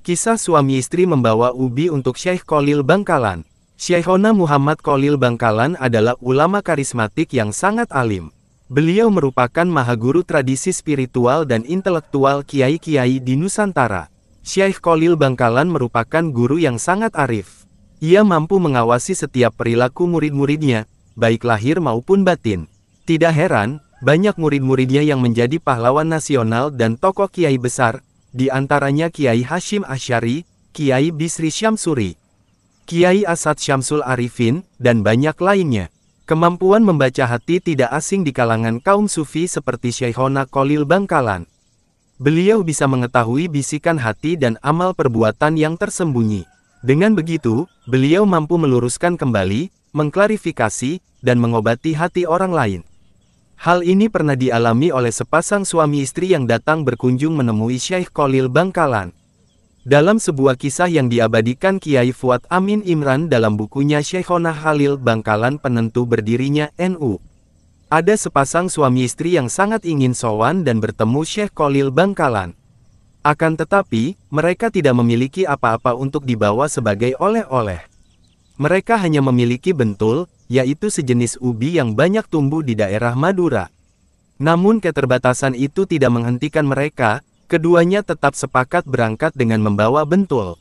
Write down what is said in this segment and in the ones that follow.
Kisah suami istri membawa ubi untuk Syekh Khalil Bangkalan. Syekhona Muhammad Khalil Bangkalan adalah ulama karismatik yang sangat alim. Beliau merupakan mahaguru tradisi spiritual dan intelektual kiai-kiai di Nusantara. Syekh Khalil Bangkalan merupakan guru yang sangat arif. Ia mampu mengawasi setiap perilaku murid-muridnya, baik lahir maupun batin. Tidak heran, banyak murid-muridnya yang menjadi pahlawan nasional dan tokoh kiai besar, di antaranya Kiai Hashim Asy'ari, Kiai Bisri Syamsuri, Kiai Asad Syamsul Arifin, dan banyak lainnya. Kemampuan membaca hati tidak asing di kalangan kaum sufi seperti Syekhona Khalil Bangkalan. Beliau bisa mengetahui bisikan hati dan amal perbuatan yang tersembunyi. Dengan begitu, beliau mampu meluruskan kembali, mengklarifikasi, dan mengobati hati orang lain. Hal ini pernah dialami oleh sepasang suami istri yang datang berkunjung menemui Syekh Khalil Bangkalan. Dalam sebuah kisah yang diabadikan Kiai Fuad Amin Imran dalam bukunya Syekhona Khalil Bangkalan Penentu Berdirinya NU. Ada sepasang suami istri yang sangat ingin sowan dan bertemu Syekh Khalil Bangkalan. Akan tetapi, mereka tidak memiliki apa-apa untuk dibawa sebagai oleh-oleh. Mereka hanya memiliki bentul, yaitu sejenis ubi yang banyak tumbuh di daerah Madura. Namun keterbatasan itu tidak menghentikan mereka, keduanya tetap sepakat berangkat dengan membawa bentul.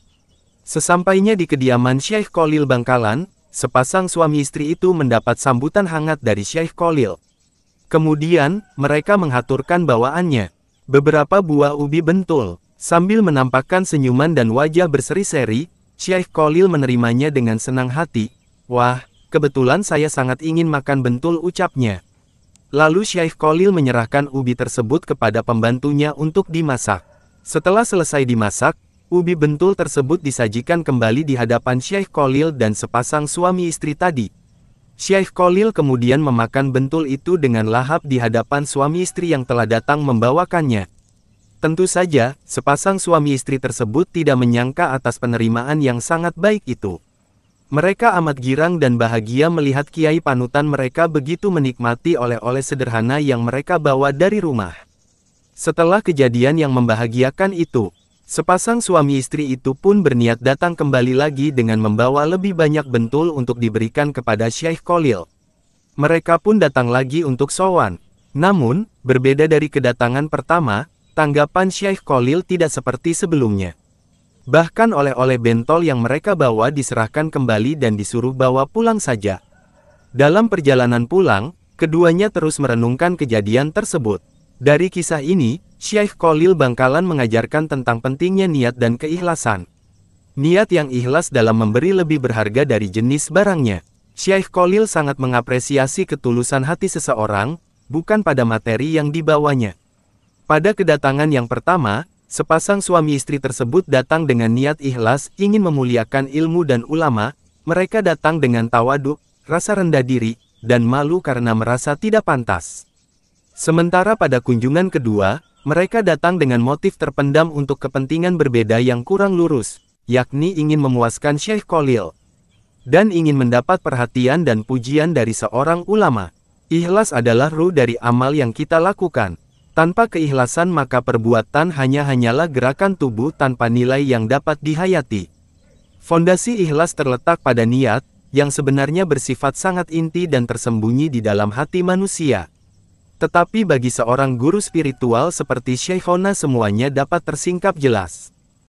Sesampainya di kediaman Syekh Khalil Bangkalan, sepasang suami istri itu mendapat sambutan hangat dari Syekh Khalil. Kemudian, mereka menghaturkan bawaannya, beberapa buah ubi bentul, sambil menampakkan senyuman dan wajah berseri-seri. Syekh Khalil menerimanya dengan senang hati. "Wah, kebetulan saya sangat ingin makan bentul," ucapnya. Lalu Syekh Khalil menyerahkan ubi tersebut kepada pembantunya untuk dimasak. Setelah selesai dimasak, ubi bentul tersebut disajikan kembali di hadapan Syekh Khalil dan sepasang suami istri tadi. Syekh Khalil kemudian memakan bentul itu dengan lahap di hadapan suami istri yang telah datang membawakannya. Tentu saja, sepasang suami istri tersebut tidak menyangka atas penerimaan yang sangat baik itu. Mereka amat girang dan bahagia melihat kiai panutan mereka begitu menikmati oleh-oleh sederhana yang mereka bawa dari rumah. Setelah kejadian yang membahagiakan itu, sepasang suami istri itu pun berniat datang kembali lagi dengan membawa lebih banyak bentul untuk diberikan kepada Syekh Khalil. Mereka pun datang lagi untuk sowan. Namun, berbeda dari kedatangan pertama, tanggapan Syekh Khalil tidak seperti sebelumnya. Bahkan oleh-oleh bentol yang mereka bawa diserahkan kembali dan disuruh bawa pulang saja. Dalam perjalanan pulang, keduanya terus merenungkan kejadian tersebut. Dari kisah ini, Syekh Khalil Bangkalan mengajarkan tentang pentingnya niat dan keikhlasan. Niat yang ikhlas dalam memberi lebih berharga dari jenis barangnya. Syekh Khalil sangat mengapresiasi ketulusan hati seseorang, bukan pada materi yang dibawanya. Pada kedatangan yang pertama, sepasang suami istri tersebut datang dengan niat ikhlas ingin memuliakan ilmu dan ulama. Mereka datang dengan tawaduk, rasa rendah diri, dan malu karena merasa tidak pantas. Sementara pada kunjungan kedua, mereka datang dengan motif terpendam untuk kepentingan berbeda yang kurang lurus, yakni ingin memuaskan Syekh Khalil, dan ingin mendapat perhatian dan pujian dari seorang ulama. Ikhlas adalah ruh dari amal yang kita lakukan. Tanpa keikhlasan maka perbuatan hanyalah gerakan tubuh tanpa nilai yang dapat dihayati. Fondasi ikhlas terletak pada niat, yang sebenarnya bersifat sangat inti dan tersembunyi di dalam hati manusia. Tetapi bagi seorang guru spiritual seperti Syekhona semuanya dapat tersingkap jelas.